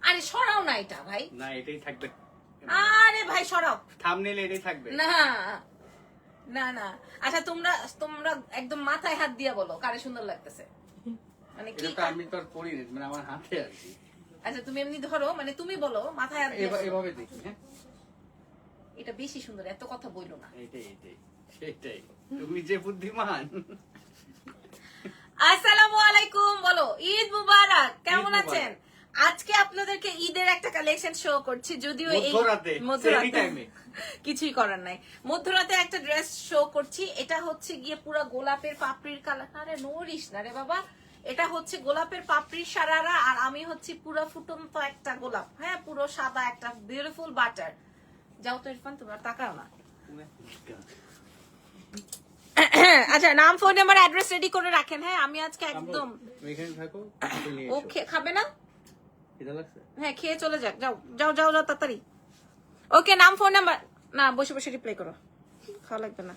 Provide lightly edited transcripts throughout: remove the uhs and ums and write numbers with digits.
আরে সরাও না এটা ভাই, না এটাই থাকবে। আরে ভাই সরাও, থাম্বনেইলে এটাই থাকবে। না না না। আচ্ছা তোমরা তোমরা একদম মাথায় হাত দিয়া বলো কারে সুন্দর লাগতেছে, মানে কি? এটা তো আমি তো আর পড়িনি, মানে আমার হাতে আর কি। আচ্ছা তুমি এমনি ধরো, মানে তুমি বলো মাথায় হাত দিয়া বলো। এভাবে দেখি। হ্যাঁ এটা বেশি সুন্দর, এত কথা বইলো না। এটাই সেটাই, তুমি যে বুদ্ধিমান। আসসালামু আলাইকুম, বলো ঈদ মুবারক, কেমন ঈদ আছেন? মুবারক। আজকে আপনাদেরকে ঈদের একটা কালেকশন শো করছি, যদিও এই মধ্যরাতে, মধ্যরাতে সেই টাইমে। কিছুই করার নাই, মধ্যরাতে একটা ড্রেস শো করছি। এটা হচ্ছে গিয়ে পুরো গোলাপের পাপড়ির কালার। আরে নড়িস না রে বাবা, এটা হচ্ছে গোলাপের পাপড়ির সারারা, আর আমি হচ্ছে পুরো ফুটন্ত একটা গোলাপ, হ্যাঁ পুরো সাদা একটা বিউটিফুল বাটার। যাও তো ইরফান, তোমরা তাকাও না। আচ্ছা নাম, ফোন নাম্বার, অ্যাড্রেস রেডি করে রাখেন। হ্যাঁ আমি আজকে একদম এখানে থাকো। ওকে, খাবে না? এটা লাগছে? হ্যাঁ খেয়ে চলে যাক, যাও যাও যাও যাও তাড়াতাড়ি। ওকে নাম, ফোন নাম্বার, না বসে বসে রিপ্লাই করো, খাওয়া লাগবে না।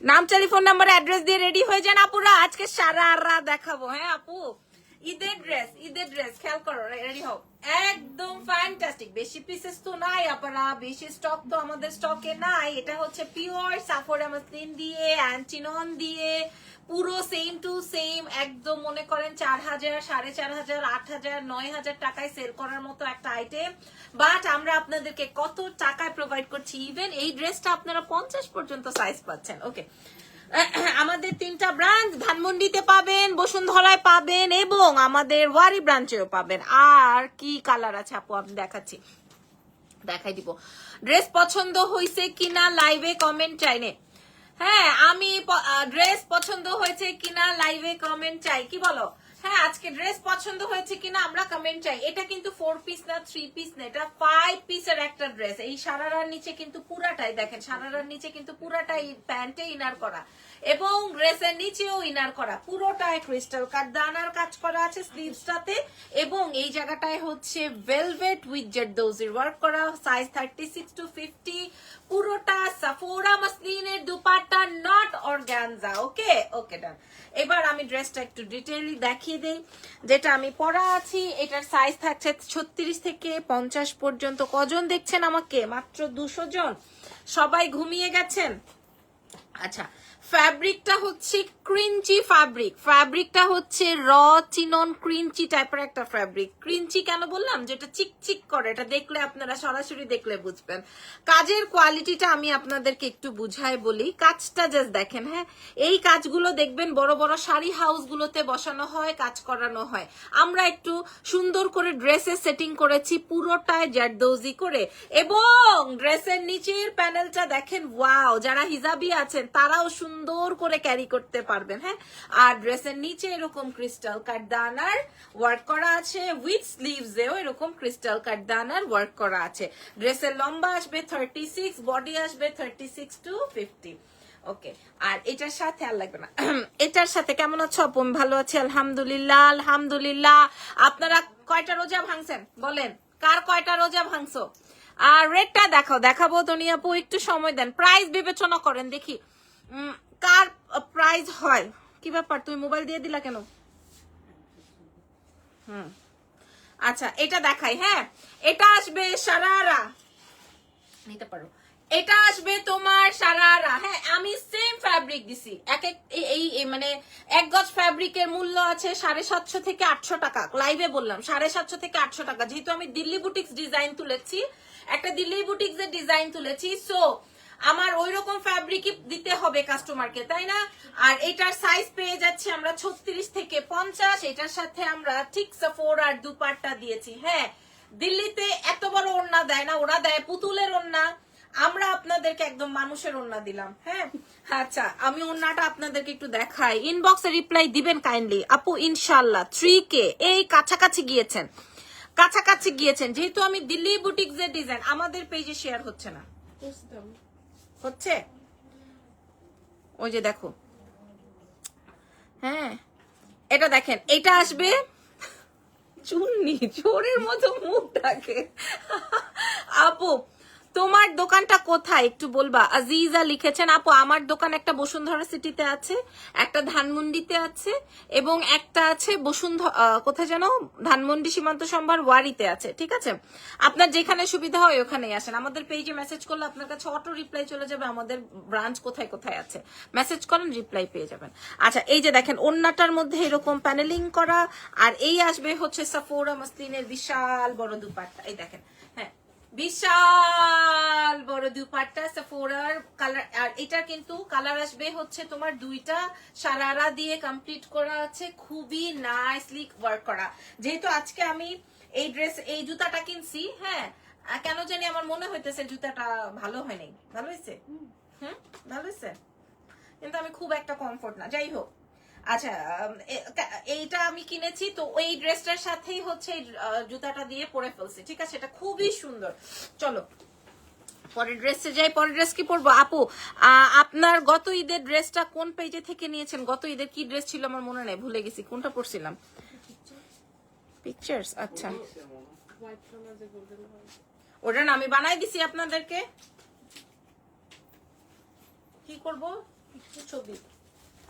নাম, টেলিফোন নাম্বার, অ্যাড্রেস দিয়ে রেডি হয়ে যান আপুরা, আজকে সারারা দেখাবো। হ্যাঁ আপু ঈদের ড্রেস খেয়াল করো, রেডি হও। একদম ফ্যান্টাস্টিক, বেশি পিসেস তো নাই আপনারা, বেশি স্টক তো আমাদের স্টকে নাই। এটা হচ্ছে পিওর সাফোরা মাসলিন দিয়ে, অ্যান্টিনন দিয়ে, পুরো সেম টু সেম, একদম মনে করেন 4000, 4500, 8000, 9000 টাকায় সেল করার মতো একটা আইটেম। বাট আমরা আপনাদেরকে কত টাকায় প্রোভাইড করছি, ইভেন এই ড্রেসটা আপনারা 50 পর্যন্ত সাইজ পাচ্ছেন। ওকে, আমাদের 3টা ব্রাঞ্চ, ধানমন্ডিতে পাবেন, বসুন্ধরায় পাবেন, এবং আমাদের ওয়ারি ব্রাঞ্চেও পাবেন। আর কি কালার আছে আপু আমি দেখাচ্ছি, দেখাই দিব। ড্রেস পছন্দ হয়েছে কিনা লাইভে কমেন্ট চাইনে। হ্যাঁ আমি ড্রেস পছন্দ হয়েছে কিনা লাইভে কমেন্ট চাই, কি বলো? হ্যাঁ আজকে ড্রেস পছন্দ হয়েছে কিনা আমরা কমেন্ট চাই। এটা কিন্তু 4 পিস না 3 পিস না, এটা 5 পিসের একটা ড্রেস। এই সারারার নিচে কিন্তু পুরাটাই দেখেন, সারারার নিচে কিন্তু পুরাটাই প্যান্টে ইনার করা, এবং ড্রেসের নিচেও ইনার করা, পুরোটাই ক্রিস্টাল কাট দানার কাজ করা আছে স্লিভসটাতে, এবং এই জায়গাটায় হচ্ছে ভেলভেট উইথ জেরদৌজির ওয়ার্ক করা, সাইজ 36 to 50, পুরোটা সাফোরা মাসলিনের দুপাট্টা, নট অর্গানজা। ওকে ওকে ডান। এবার আমি ড্রেসটা একটু ডিটেইলি দেখিয়ে দেই, যেটা আমি পরা আছি। এটার সাইজ থাকছে 36 থেকে 50 পর্যন্ত। কজন দেখছেন আমাকে? মাত্র 200 জন, সবাই ঘুমিয়ে গেছেন। আচ্ছা ফ্যাব্রিকটা হচ্ছে ক্রিঞ্চি ফ্যাব্রিকটা হচ্ছে র চিনন ক্রিঞ্চি টাইপের একটা ফ্যাব্রিক। ক্রিঞ্চি কেন বললাম? যেটা চিকচিক করে, এটা দেখলে আপনারা সরাসরি দেখলে বুঝবেন। কাজের কোয়ালিটিটা আমি আপনাদেরকে একটু বুঝাই বলি, কাজটা জাস্ট দেখেন। হ্যাঁ এই কাজগুলো দেখবেন বড় বড় শাড়ি হাউসগুলোতে বসানো হয়, কাজ করানো হয়। আমরা একটু সুন্দর করে ড্রেসের সেটিং করেছি, পুরোটায় জারদৌজি করে, এবং ড্রেসের নিচের প্যানেলটা দেখেন, ওয়াও, যারা হিজাবি আছেন তারাও সুন্দর করে ক্যারি করতে পারবেন। হ্যাঁ আর ড্রেসের নিচে এরকম ক্রিস্টাল কাট দানার ওয়ার্ক করা আছে, উইথ স্লিভসেও এরকম ক্রিস্টাল কাট দানার ওয়ার্ক করা আছে। ড্রেসের লম্বা আসবে 36, বডি আসবে 36 to 50। ওকে, আর এটার সাথে আর লাগবে না। এটার সাথে কেমন আছো আপু? আমি ভালো আছি আলহামদুলিল্লাহ আলহামদুলিল্লাহ। আপনারা কয়টা রোজা ভাঙছেন বলেন, কার কয়টা রোজা ভাঙছো? আর রেটটা দেখাবো তো নি আপু, একটু সময় দেন, প্রাইস বিবেচনা করেন দেখি কার প্রাইস হয়। কি ব্যাপার, তুমি মোবাইল দিয়ে দিলা কেন? আচ্ছা এটা দেখাই। হ্যাঁ এটা আসবে সারারা, নিতে পারো, এটা আসবে তোমার সারারা। হ্যাঁ আমি সেম ফ্যাব্রিক দিছি, এক এক এই মানে 1 গজ ফ্যাব্রিকের মূল্য আছে 750 থেকে 800 টাকা। লাইভে বললাম 750 থেকে 800 টাকা, যেহেতু আমি দিল্লি বুটিক্স ডিজাইন তুলেছি, একটা দিল্লি বুটিক্স এর ডিজাইন তুলেছি, সো আমার ওই রকম ফ্যাব্রিকই দিতে হবে কাস্টমারকে, তাই না? আর এটার সাইজ পেয়ে যাচ্ছে আমরা 36 থেকে 50। এটার সাথে আমরা ঠিক সাফোর আর দুপাট্টা দিয়েছি। হ্যাঁ দিল্লিতে এত বড় ওড়না দেয় না, ওরা দেয় পুতুলের ওড়না, আমরা আপনাদেরকে একদম মানুষের ওড়না দিলাম। হ্যাঁ আচ্ছা আমি ওড়নাটা আপনাদেরকে একটু দেখাই, ইনবক্সে রিপ্লাই দিবেন কাইন্ডলি আপু। ইনশাল্লাহ 3K এই কাছাকাছি গিয়েছেন, যেহেতু আমি দিল্লি বুটিক্স এর ডিজাইন আমাদের পেজে শেয়ার হচ্ছে না, হচ্ছে ওই যে দেখো। হ্যাঁ এটা দেখেন, এটা আসবে চুন্নি চোরের মতো মুখটাকে আপু তোমার দোকানটা কোথায় একটু বলবা? আজিজা লিখেছেন, আপু আমার দোকান একটা বসুন্ধরা সিটিতে আছে, একটা ধানমন্ডিতে আছে, এবং একটা আছে কোথায় যেন, ধানমন্ডি সীমান্ত সম্ভার ওয়ারিতে আছে। ঠিক আছে, আপনার যেখানে সুবিধা হয় ওখানেই আসেন। আমাদের পেজে মেসেজ করলে আপনার কাছে অটো রিপ্লাই চলে যাবে আমাদের ব্রাঞ্চ কোথায় কোথায় আছে। মেসেজ করেন, রিপ্লাই পেয়ে যাবেন। আচ্ছা, এই যে দেখেন ওন্নাটার মধ্যে এরকম প্যানেলিং করা, আর এই আসবে হচ্ছে সাফোরা মাসলিনের বিশাল বড় দুপাট্টা। এই দেখেন, হ্যাঁ বিশাল বড় দুপাট্টা সাফোরার কালার। আর এটা কিন্তু কালার আসবে হচ্ছে তোমার দুইটা সারারা দিয়ে কমপ্লিট করা আছে, খুবই নাইসলি ওয়ার্ক করা। যেহেতু আজকে আমি এই জুতাটা কিনছি, হ্যাঁ কেন জানি আমার মনে হইতেছে জুতাটা ভালো হয়নি। ভালো হয়েছে? ভালো হয়েছে, কিন্তু আমি খুব একটা কমফোর্ট না। যাই হোক, আচ্ছা এইটা আমি কিনেছি তো ওই ড্রেসটার সাথেই হচ্ছে জুতাটা দিয়ে পরে ফেলছি। ঠিক আছে, এটা খুবই সুন্দর। চলো পরের ড্রেসে যাই। পরের ড্রেস কি পরবো আপু? আপনার গত ঈদের ড্রেসটা কোন পেজে থেকে নিয়েছেন? গত ঈদের কি ড্রেস ছিল আমার মনে নেই, ভুলে গেছি কোনটা পরছিলাম। পিকচার্স, আচ্ছা ওটা না আমি বানাই দিছি আপনাদেরকে। কি করব, ছবি,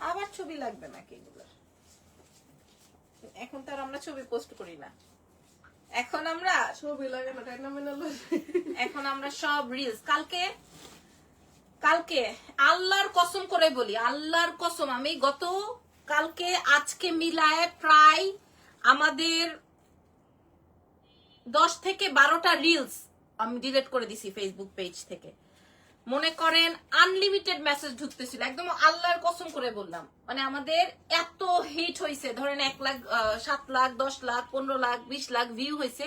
আবার ছবি লাগবে নাকি এগুলোর? এখন তো আর আমরা ছবি পোস্ট করি না, এখন আমরা ছবি লাগে না, তাই না? এখন আমরা সব রিলস। কালকে আল্লাহর কসম করে বলি, আল্লাহর কসম, আমি গত কালকে আজকে মিলায় প্রায় আমাদের 10 থেকে 12টা রিলস আমি ডিলিট করে দিছি ফেসবুক পেজ থেকে। মনে করেন আনলিমিটেড মেসেজ ঢুকতেছিল, একদম আল্লাহর কসম করে বললাম। মানে আমাদের এত হিট হয়েছে, ধরেন 1 লাখ 7 লাখ 10 লাখ 15 লাখ 20 লাখ ভিউ হয়েছে।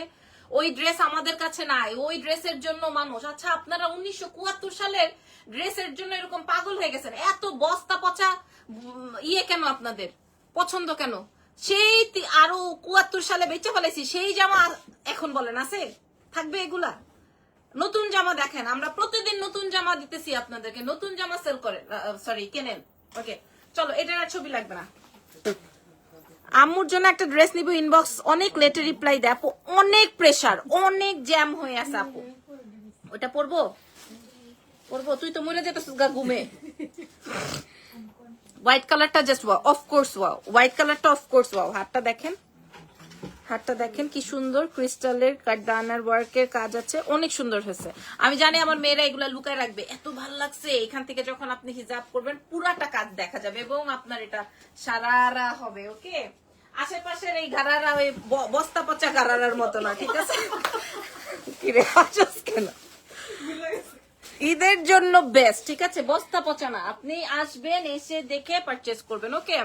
ওই ড্রেস আমাদের কাছে নাই, ওই ড্রেসের জন্য মানুষ। আচ্ছা আপনারা 1974 সালের ড্রেসের জন্য এরকম পাগল হয়ে গেছেন, এত বস্তা পচা কেন আপনাদের পছন্দ কেন? সেই আরো 74 সালে বেঁচে ফেলেছি সেই জামা এখন বলেন আছে? থাকবে এগুলা? নতুন জামা দেখেন, আমরা প্রতিদিন নতুন জামা দিতেছি আপনাদেরকে, নতুন জামা সেল করেন, সরি কেনেন। ওকে চলো, এটার আর ছবি লাগবে না। আম্মুর জন্য একটা ড্রেস নিব, ইনবক্স অনেক লেটে রিপ্লাই দেয় আপু, অনেক প্রেসার, অনেক জ্যাম হয়ে আছে আপু। ওটা পরবো? তুই তো মরে যেতেছিস গা ঘুমে। হোয়াইট কালারটা just wow, of course wow, white কালারটা অফকোর্স ওয়াও। হাতটা দেখেন, হাতটা দেখেন কি সুন্দর, ক্রিস্টালের কাটদানার ওয়ার্কের কাজ আছে, অনেক সুন্দর হয়েছে। আমি জানি আমার মেয়েরা এগুলা লুকায় রাখবে, এত ভালো লাগছে। এখান থেকে যখন আপনি হিজাব করবেন পুরাটা কাজ দেখা যাবে এবং আপনার এটা সারারা হবে। ওকে, আশেপাশের এই গারারা ওই বস্তা পচা গারারার মতো না, ঠিক আছে? কিরে হাসছ কেন? ঈদের জন্য বেস্ট, ঠিক আছে? বস্তা পচা না, আপনি আসবেন, এসে দেখে পারচেজ করবেন। ওকে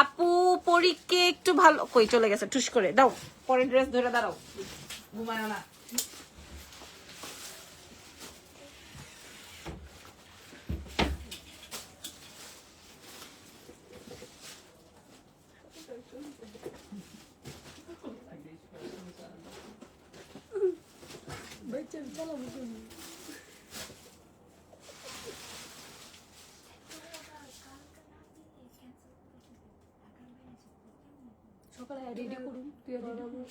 আপু, পরীকে একটু ভালো, কই চলে গেছে, ঠুস করে দাও। পরের ড্রেস ধরে দাঁড়াও, ঘুমায় না। সকালে রেডি করুন, তুই রেডি করুন।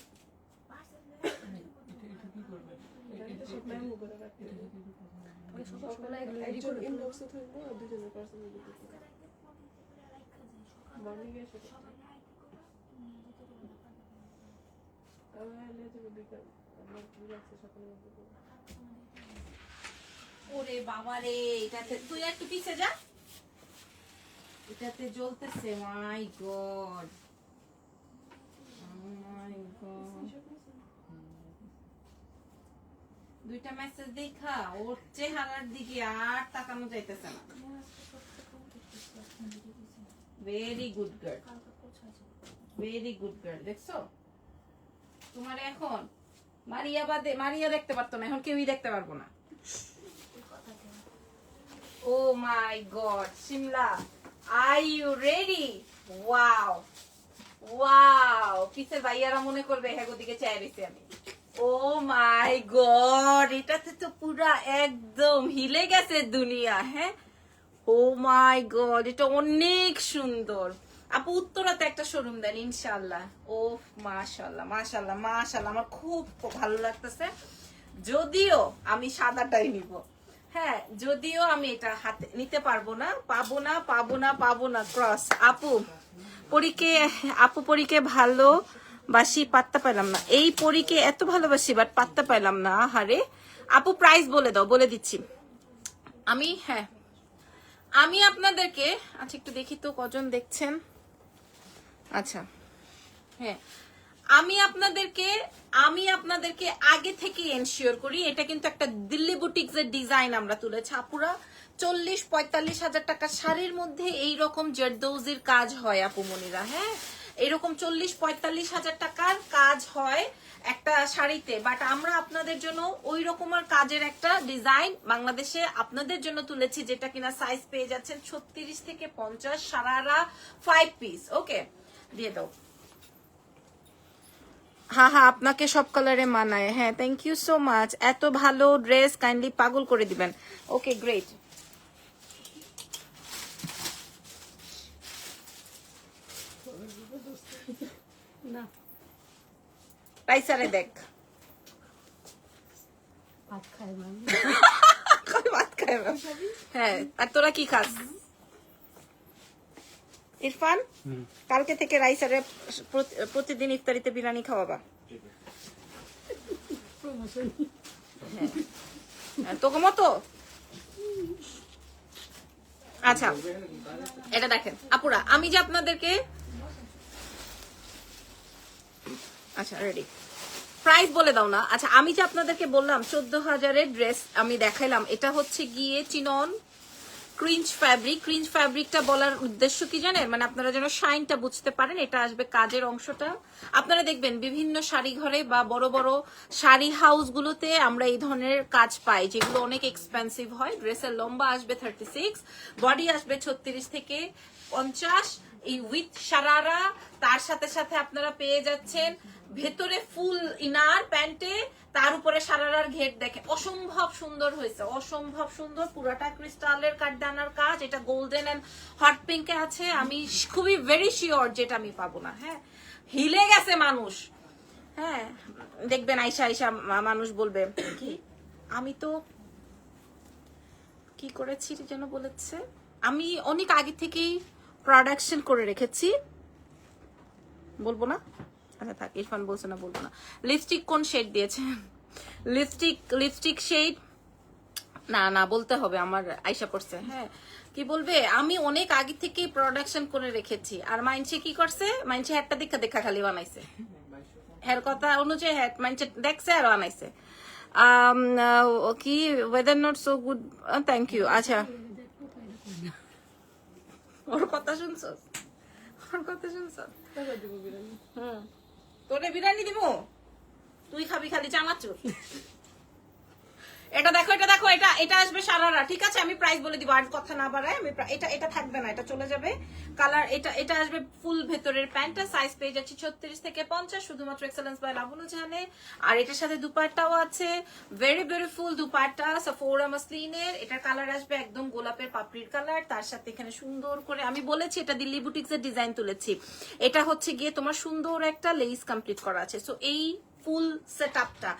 সকালে ইনবক্সে থাকবো আর দুজনের পার্সোনাল মর্নিং এসে ওরে বাবা রে, এটাতে তুই একটু পিছে যা, এটাতে জ্বলতেছে। মাই গড, দুইটা মেসেজ দেখা ওর চেহারার দিকে আর তাকানো যাইতেছে না। Very good girl, very good girl. দেখছো তোমার এখন মারিয়া দেখতে পারতো না, এখন কেউই দেখতে পারবো না। Oh my god, Shimla are you ready? Wow wow, পিছের ভাইয়ারা মনে করবে হ্যাগো দিকে চাই রয়েছি আমি। ও মাই গড, এটাতে তো পুরা একদম হিলে গেছে দুনিয়া। হ্যাঁ, ও মাই গড, এটা অনেক সুন্দর। আপু উত্তরাতে একটা শোরুম দেন ইনশাল্লাহ। ও মাশাল্লাহ মাশাল্লাহ মাশাল্লাহ, আমার খুব ভালো লাগতেছে। যদিও আমি সাদাটাই নিব, হ্যাঁ যদিও আমি এটা হাতে নিতে পারবো না, পাবো না ক্রস। আপু পরীকে ভালোবাসি, পাত্তা পাইলাম না। এই পরীকে এত ভালোবাসি বাট পাত্তা পাইলাম না। হারে আপু প্রাইস বলে দাও, বলে দিচ্ছি আমি আপনাদেরকে। আচ্ছা একটু দেখি তো কজন দেখছেন। আচ্ছা হ্যাঁ, আমি আপনাদেরকে আগে থেকে এনশিওর করি, এটা কিন্তু একটা দিল্লি বুটিক্স এর ডিজাইন আমরা তুলেছি আপুরা। 40-45 হাজার টাকা শাড়ির মধ্যে এইরকম জেরদৌজির কাজ হয় আপুমনিরা। হ্যাঁ এরকম 40-45 হাজার টাকার কাজ হয় একটা শাড়িতে, বাট আমরা আপনাদের জন্য ওই রকমের কাজের একটা ডিজাইন বাংলাদেশে আপনাদের জন্য তুলেছি, যেটা কিনা সাইজ পেয়ে যাচ্ছেন 36 থেকে 50, সারারা 5 পিস। ওকে দিয়ে দাও। হ্যাঁ আপনাকে সব কালারে মানায়। হ্যাঁ থ্যাংক ইউ সো মাচ, এত ভালো ড্রেস কাইন্ডলি পাগল করে দিবেন। Okay great. না রাইসারে দেখ ভাত খায় মানে ভাত খায় না। হ্যাঁ আর তোরা কি খাস? ইরফান কালকে থেকে রাইসারে প্রতিদিন ইফতারিতে বিরিয়ানি খাওয়াবা। প্রমোশন হ্যাঁ তোকে মতো। আচ্ছা এটা দেখেন আপুরা, আমি যে আপনাদেরকে আচ্ছা রেডি প্রাইস বলে দাও না। আচ্ছা আমি যে আপনাদেরকে বললাম 14,000-এর ড্রেস আমি দেখাইলাম, এটা হচ্ছে গিয়ে চিনন ক্রিঞ্চ ফ্যাব্রিকটা বলার উদ্দেশ্য কি জানেন, মানে আপনারা যেন শাইনটা বুঝতে পারেন। এটা আসবে কাজের অংশটা, আপনারা দেখবেন বিভিন্ন শাড়ি ঘরে বা বড় বড় শাড়ি হাউস গুলোতে আমরা এই ধরনের কাজ পাই, যেগুলো অনেক এক্সপেন্সিভ হয়। ড্রেসের লম্বা আসবে 36, বডি আসবে 36 থেকে 50, এই উইথ সারারা। তার সাথে সাথে আপনারা পেয়ে যাচ্ছেন ভেতরে ফুল ইনার প্যান্টে, তার উপরে সারারার ঘেট দেখে অসম্ভব সুন্দর হয়েছে, অসম্ভব সুন্দর। পুরাটা ক্রিস্টালের কাঠদানার কাজ, এটা গোল্ডেন এন্ড হট পিঙ্কে আছে। আমি খুবই ভেরি শিওর যেটা আমি পাবো না। হ্যাঁ হিলে গেছে মানুষ। হ্যাঁ দেখবেন আইসা মানুষ বলবে কি আমি তো কি করেছি যেন বলেছে, আমি অনেক আগে থেকেই প্রোডাকশন করে রেখেছি। বলবো না, আচ্ছা থাক, ইরফান বলছে না বলবো না। লিপস্টিক কোন শেড দিয়েছে? লিপস্টিক শেড না বলতে হবে, আমার আইসা পড়ছে। হ্যাঁ কি বলবে, আমি অনেক আগে থেকেই প্রোডাকশন করে রেখেছি। আর মাইনসে কি করছে, মাইনসে হ্যাটটা দেখা খালি বানাইছে, হ্যার কথা অনুযায়ী হ্যাট মাইনসে দেখছে আর বানাইছে। কি weather not so good, thank you. আচ্ছা ওর কথা শুনছো, টাকা দিব বিরিয়ানি তোরে বিরিয়ানি দিব, তুই খাবি খালি চানাচুর। এটা দেখো এটা আসবে সারারা, ঠিক আছে? আমি প্রাইস বলে দিব, আর কথা না বাড়ায়। আমি এটা থাকবে না, এটা চলে যাবে। কালার এটা আসবে ফুল ভেতরের প্যান্টটা, সাইজ পেয়ে যাচ্ছে 36 থেকে 50, শুধুমাত্র এক্সেলেন্স বাই লাবণু জানে। আর এটার সাথে দুপাট্টাও আছে, ভেরি বিউটিফুল দুপাট্টা সাফোরা মাসলিনের। এটার কালার আসবে একদম গোলাপের পাপড়ির কালার, তার সাথে এখানে সুন্দর করে আমি বলেছি এটা দিল্লি বুটিক্স এর ডিজাইন তুলেছি। এটা হচ্ছে গিয়ে তোমার সুন্দর একটা লেস কমপ্লিট করা আছে। সো এই ফুল সেট আপটা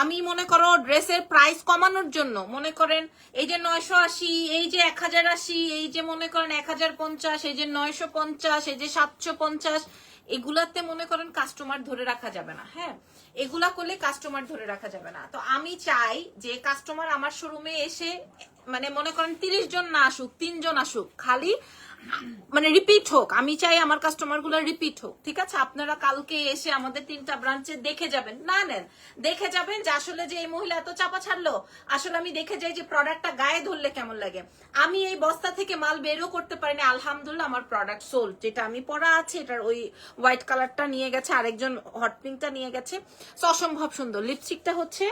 আমি মনে করো ড্রেসের প্রাইস কমানোর জন্য, মনে করেন এই যে 980, এই যে 1080, এই যে মনে করেন 1050, এই যে 950, এই যে 750, এগুলাতে মনে করেন কাস্টমার ধরে রাখা যাবে না। হ্যাঁ এগুলা করলে কাস্টমার ধরে রাখা যাবে না। তো আমি চাই যে কাস্টমার আমার শোরুমে এসে মানে মনে করেন 30 জন না আসুক, 3 জন আসুক, খালি মানে রিপিট হোক। আমি চাই আমার কাস্টমার গুলো রিপিট হোক, ঠিক আছে? আপনারা কালকে এসে আমাদের 3টা ব্রাঞ্চে দেখে যাবেন, না নেন দেখে যাবেন যে আসলে যে এই মহিলা এত চাপা ছাড়লো, আসলে আমি দেখে যাই যে প্রোডাক্টটা গায়ে ধরলে কেমন লাগে। আমি এই বস্তা থেকে মাল বেরও করতে পারিনি, আলহামদুলিল্লাহ আমার প্রোডাক্ট সোল্ড। যেটা আমি পরা আছে এটার ওই হোয়াইট কালারটা নিয়ে গেছে, আরেকজন হট পিঙ্কটা নিয়ে গেছে। অসম্ভব সুন্দর। লিপস্টিকটা হচ্ছে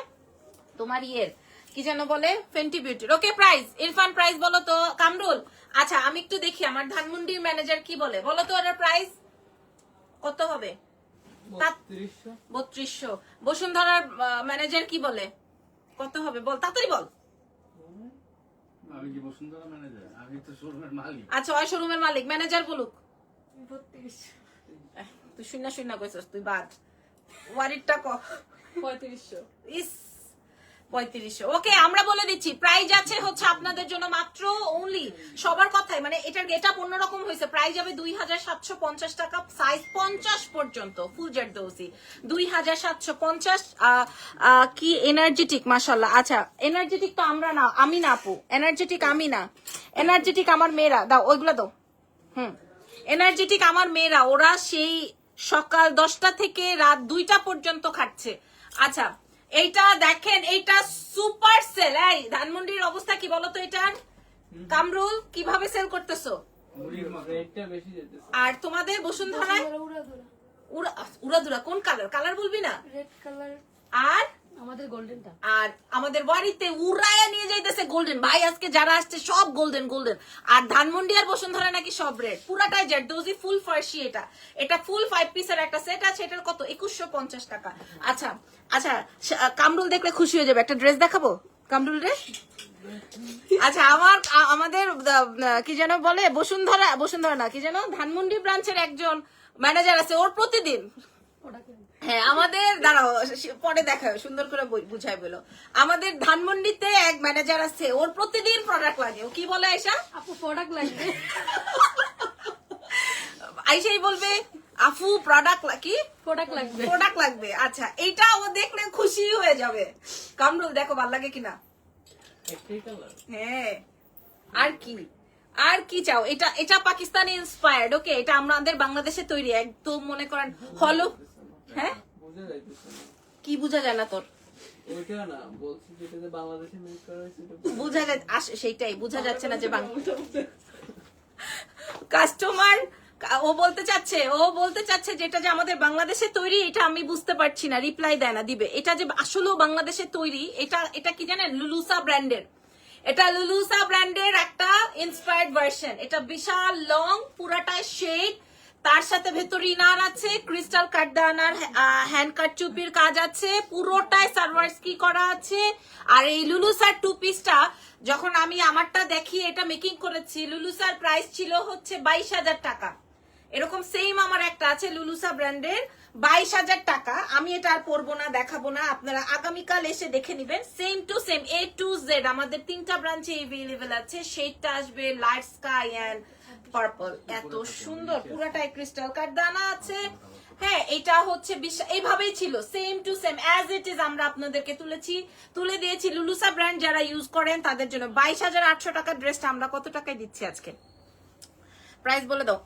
তোমার ইয়ের কি যেন বলে, ফেন্টি বিউটির। ওকে প্রাইস ইরফান প্রাইস বলো তো কামরুল। আচ্ছা আমি একটু দেখি আমার ধানমন্ডির ম্যানেজার কি বলে, বলো তো ওটার প্রাইস কত হবে? 3200। বসুন্ধরার ম্যানেজার কি বলে কত হবে, বল তাড়াতাড়ি বল। আমি কি বসুন্ধরা ম্যানেজার? আমি তো শোরুমের মালিক। আচ্ছা ওই শোরুমের মালিক, ম্যানেজার বলুক। 32 তুই শূন্য কইছস, তুই বাদ ওয়ারিটটা ক 3500 ইস 3500। ওকে, আমরা বলে দিচ্ছি প্রাইস আছে হচ্ছে আপনাদের জন্য মাত্র অনলি সবার কথাই, মানে এটার গেটআপ অন্যরকম হয়েছে। প্রাইস যাবে 2750 টাকা, সাইজ 50 পর্যন্ত, ফুল জারদৌসি 2750। কি এনার্জেটিক, মাশাআল্লাহ। আচ্ছা এনার্জেটিক তো আমরা না, আমি না আপু, এনার্জেটিক আমি না, এনার্জেটিক আমার মেয়েরা, দাও ওইগুলো দাও। এনার্জেটিক আমার মেয়েরা, ওরা সেই সকাল 10টা থেকে রাত 2টা পর্যন্ত খাচ্ছে। আচ্ছা এইটা দেখেন, এইটা সুপার সেল। এই ধানমন্ডির অবস্থা কি বলো তো এটার? কামরুল কিভাবে সেল করতেছো? মুড়ির মতো। রেটটা বেশি যেতেছে। আর তোমাদের বসুন্ধরায় উড়াদুরা কোন কালার? কালার বলবি না। রেড কালার আর আমাদের গোল্ডেনটা। আর আমাদের বাড়িতে উড়াইয়া নিয়ে যাইতেছে গোল্ডেন। ভাই আজকে যারা আসছে সব গোল্ডেন গোল্ডেন। আর ধানমন্ডি আর বসুন্ধরা নাকি সব রেড, পুরাটাই জারদৌসি ফুল ফার্সি। এটা ফুল 5 পিসের একটা সেট আছে। এটার কত? 2150 টাকা। আচ্ছা আচ্ছা, কামরুল দেখলে খুশি হয়ে যাবে। একটা ড্রেস দেখাবো কামরুল রে। আচ্ছা আমাদের কি যেন বলে, বসুন্ধরা না, কি যেন ধানমন্ডি ব্রাঞ্চের একজন ম্যানেজার আছে, ওর প্রতিদিন, হ্যাঁ আমাদের দাঁড়াও পরে দেখা সুন্দর করে বুঝাই বলো। আমাদের ধানমন্ডিতে এক ম্যানেজার আছে, ওর প্রতিদিন প্রোডাক্ট লাগে। ও কি বলে আয়শা? আপু প্রোডাক্ট লাগবে। আয়শাই বলবে আফু প্রোডাক্ট কি প্রোডাক্ট লাগবে। প্রোডাক্ট লাগবে। আচ্ছা এইটা ও দেখলে খুশি হয়ে যাবে। কামরুল দেখো ভাল লাগে কিনা। একটাই কালার। হ্যাঁ আর কি, আর কি চাও? এটা পাকিস্তানি ইন্সপায়ার্ড। ওকে, এটা আমাদের বাংলাদেশে তৈরি, একদম মনে করেন হলো। হ্যাঁ বোঝা যাইতেছে না। কি বোঝা যায় না তোর? ওইটা না বলছি, যেটাতে বাংলাদেশে মেক করা হয়েছে এটা বোঝা যায়, সেইটাই বোঝা যাচ্ছে না যে কাস্টমার ও বলতে চাচ্ছে যেটা যে আমাদের বাংলাদেশে তৈরি, এটা আমি বুঝতে পারছি না। রিপ্লাই দেয় না, দিবে। এটা যে আসলেও বাংলাদেশে তৈরি, এটা কি জানেন? লুলুসা ব্র্যান্ডের। এটা লুলুসা ব্র্যান্ডের একটা ইন্সপায়ার্ড ভার্সন। এটা বিশাল লং, পুরাটাই শেড, তার সাথে ভেতর ইনার আছে, ক্রিস্টাল কাটদানার হ্যান্ড কাট চুপির কাজ আছে, পুরোটাই সার্ভার্স কি করা আছে। আর এই লুলুসার 2 পিসটা যখন আমি আমারটা দেখি এটা মেকিং করেছি, লুলুসার প্রাইস ছিল হচ্ছে 22,000 টাকা। এরকম সেম আমার একটা আছে লুলুসা ব্র্যান্ডের, 22,000 টাকা। আমি এটা আর পরবো না, দেখাবো না, আপনারা আগামীকাল এসে দেখে নিবেন। Same to same A to Z আমাদের 3টা ব্রাঞ্চে এভেলেবেল আছে। শেডটা আসবে লাইট স্কাই এন্ড পার্পল। এত সুন্দর, পুরাটাই ক্রিস্টাল কাট দানা আছে। হ্যাঁ এটা হচ্ছে এইভাবেই ছিল, same to same as it is আমরা আপনাদেরকে তুলে দিয়েছি। লুলুসা ব্র্যান্ড যারা ইউজ করেন তাদের জন্য 22,800 টাকার ড্রেসটা আমরা কত টাকায় দিচ্ছি আজকে? প্রাইস বলে দাও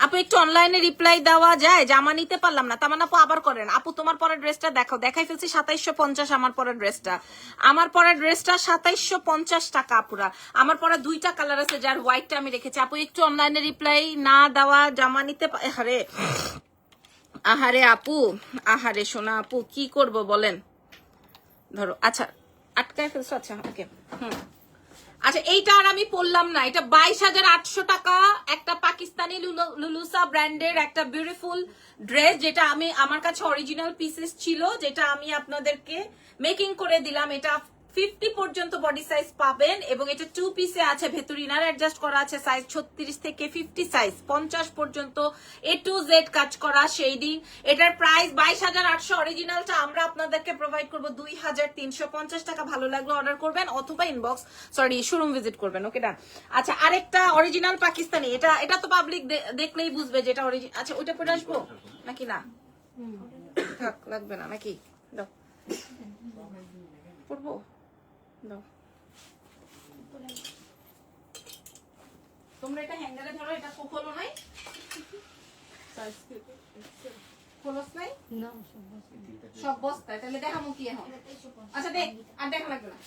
আপু। একটু অনলাইনে রিপ্লাই দেওয়া যায়? জামা নিতে পারলাম না, তামান আপু আবার করেন। আপু তোমার পরের ড্রেসটা দেখাই ফেলছি 2750। আমার পরের ড্রেসটা 2750 টাকা আপুরা। আমার পরে 2টা কালার আছে, যার হোয়াইটটা আমি রেখেছি। আপু একটু অনলাইনে রিপ্লাই না দেওয়া, জামা নিতে আহারে আপু, আহারে সোনা আপু, কি করব বলেন? ধরো আচ্ছা আটকায় ফেলছো। আচ্ছা ওকে আচ্ছা এইটা আর আমি পড়লাম না। এটা 22,800 টাকা, একটা পাকিস্তানি লুলুসা ব্র্যান্ডের একটা বিউটিফুল ড্রেস, যেটা আমার কাছে অরিজিনাল পিসেস ছিল, যেটা আমি আপনাদেরকে মেকিং করে দিলাম। এটা 50 পর্যন্ত বডি সাইজ পাবেন এবং এটা 2 পিসে আছে, ভেতর ইনার অ্যাডজাস্ট করা আছে, সাইজ 36 থেকে 50 সাইজ 50 পর্যন্ত A to Z কাজ করা শেডিং। এটার প্রাইস 22,800। অরিজিনালটা আমরা আপনাদেরকে প্রোভাইড করব 2,350 টাকা। ভালো লাগলে অর্ডার করবেন অথবা শোরুম ভিজিট করবেন। ওকে ডান। আচ্ছা আরেকটা অরিজিনাল পাকিস্তানি, এটা তো পাবলিক দেখলেই বুঝবে যেটা অরিজিনাল। আচ্ছা ওইটা পরে আসবো নাকি না? থাক লাগবে না নাকি? দাও পড়বো, দাও। তোমরা এটা হ্যাঙ্গারে ধরো, এটা খোলো নাই, খোলস নাই না সব বস্তায়। তাহলে দেখামো কি এখন? আচ্ছা দেখ, আর দেখা লাগবে না।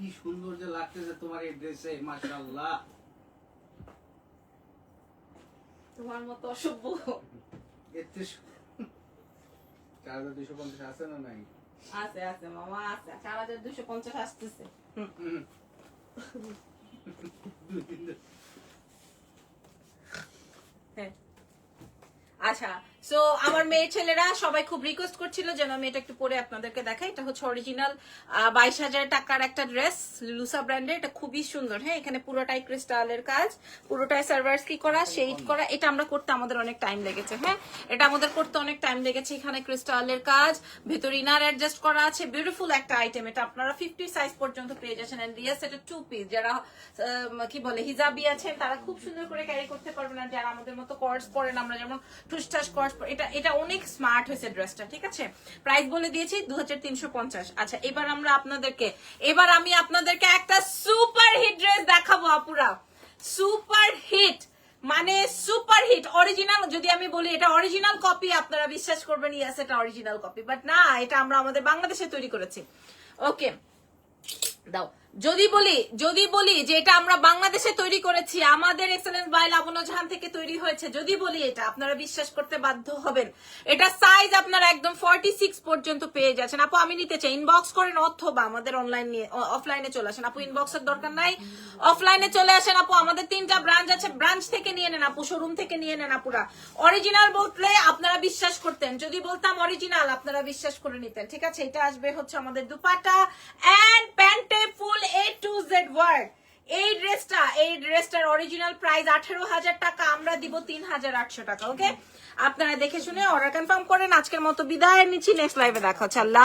কি সুন্দর যে লাগতেছে তোমার এই ড্রেসে, মাশাআল্লাহ। তোমার মতো অসভ্য। এতে 4250 আছে না নাই? আছে আছে মামা আছে, 4250 আসতেছে। হ্যাঁ আচ্ছা, সো আমার মেয়ে ছেলেরা সবাই খুব রিকোয়েস্ট করছিল যেন আমি এটা একটু পরে আপনাদেরকে দেখাই। এটা হচ্ছে অরিজিনাল 22,000 টাকার একটা ড্রেস, লুসা ব্র্যান্ডের। এটা খুবই সুন্দর। হ্যাঁ, এখানে পুরোটাই ক্রিস্টালের কাজ, পুরোটাই সার্ভার্স কি করা, শেড করা। এটা আমরা করতে আমাদের অনেক টাইম লেগেছে। হ্যাঁ, এটা আমাদের করতে অনেক টাইম লেগেছে। এখানে ক্রিস্টালের কাজ, ভেতর ইনার অ্যাডজাস্ট করা আছে। বিউটিফুল একটা আইটেম। এটা আপনারা 50 সাইজ পর্যন্ত পেয়ে যাচ্ছেন। এন্ড ইয়েস, এটা 2 পিস। যারা কি বলে হিজাবি আছেন তারা খুব সুন্দর করে ক্যারি করতে পারবেন। আর যারা আমাদের মতো কর্স পরেন, আমরা যেমন ঠুসঠাস কর্স, এটা অনেক স্মার্ট হয়েছে ড্রেসটা। ঠিক আছে, প্রাইস বলে দিয়েছি 2350। আচ্ছা, এবার আমি আপনাদেরকে একটা সুপার হিট ড্রেস দেখাবো আপুরা। সুপার হিট মানে সুপার হিট অরিজিনাল। যদি আমি বলি এটা অরিজিনাল কপি, আপনারা বিশ্বাস করবেন ইয়েস এটা অরিজিনাল কপি, বাট না, এটা আমরা আমাদের বাংলাদেশে তৈরি করেছি। ওকে দাও। যদি বলি যে এটা আমরা বাংলাদেশে তৈরি করেছি, আমাদের এক্সেলেন্স বাই লাবণ্য জাহান থেকে তৈরি হয়েছে, যদি বলি এটা, আপনারা বিশ্বাস করতে বাধ্য হবেন। এটা সাইজ আপনারা একদম 46 পর্যন্ত পেয়ে যাচ্ছেন। আপু আমি নিতে চাই, ইনবক্স করেন অথবা আমাদের অফলাইনে চলে আসেন। আপু ইনবক্সের দরকার নাই, অফলাইনে চলে আসেন। আপু আমাদের 3টা ব্রাঞ্চ আছে, ব্রাঞ্চ থেকে নিয়ে নেন আপু, শোরুম থেকে নিয়ে নেন আপুরা। অরিজিনাল বললে আপনারা বিশ্বাস করতেন, যদি বলতাম অরিজিনাল আপনারা বিশ্বাস করে নিতেন। ঠিক আছে, এটা আসবে হচ্ছে আমাদের দুপাট্টা এন্ড প্যান্টে full A to Z word. এই ড্রেসটার অরিজিনাল প্রাইস 18,000 টাকা, আমরা দিব 3,800 টাকা। ওকে, আপনারা দেখে শুনে অর্ডার কনফার্ম করেন। আজকের মতো বিদায় নিচ্ছি, নেক্সট লাইভে দেখা হচ্ছে। আল্লাহ।